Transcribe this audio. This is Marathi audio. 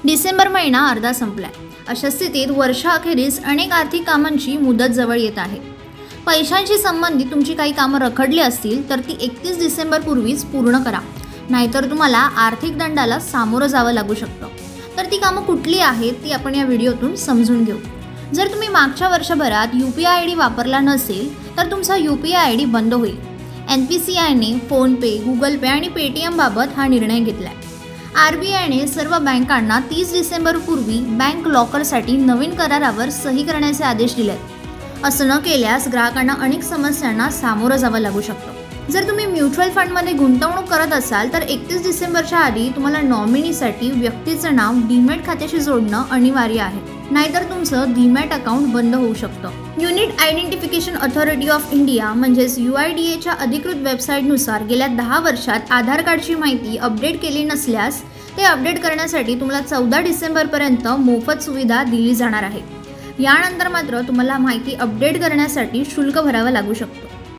डिसेंबर महिना अर्धा संपलाय. अशा स्थितीत वर्षाअखेरीस अनेक आर्थिक कामांची मुदत जवळ येत आहे. पैशांशी संबंधित तुमची काही कामं रखडली असतील तर ती 31 डिसेंबरपूर्वीच पूर्ण करा, नाहीतर तुम्हाला आर्थिक दंडाला सामोरं जावं लागू शकतं. तर ती कामं कुठली आहेत ती आपण या व्हिडिओतून समजून घेऊ. जर तुम्ही मागच्या वर्षभरात UPI ID वापरला नसेल तर तुमचा UPI ID बंद होईल. NPCIने फोनपे, गुगल पे आणि पेटीएम बाबत हा निर्णय घेतलाय. RBIने सर्व बँकांना 30 डिसेंबरपूर्वी बँक लॉकरसाठी नवीन करारावर सही करण्याचे आदेश दिलेत. असं न केल्यास ग्राहकांना अनेक समस्यांना सामोरं जावं लागू शकतं. जर तुम्ही म्युच्युअल फंडमध्ये गुंतवणूक करत असाल तर 31 डिसेंबरच्या आधी तुम्हाला नॉमिनीसाठी व्यक्तीचं नाव डीमॅट खात्याशी जोडणं अनिवार्य आहे, नाहीतर तुमचं डीमॅट अकाउंट बंद होऊ शकतं. Unique identification authority of India म्हणजेच UIDAच्या अधिकृत वेबसाईटनुसार गेल्या 10 वर्षात आधार कार्डची माहिती अपडेट केली नसल्यास ते अपडेट करण्यासाठी तुम्हाला 14 डिसेंबरपर्यंत मोफत सुविधा दिली जाणार आहे. यानंतर मात्र तुम्हाला माहिती अपडेट करण्यासाठी शुल्क भरावं लागू शकतं.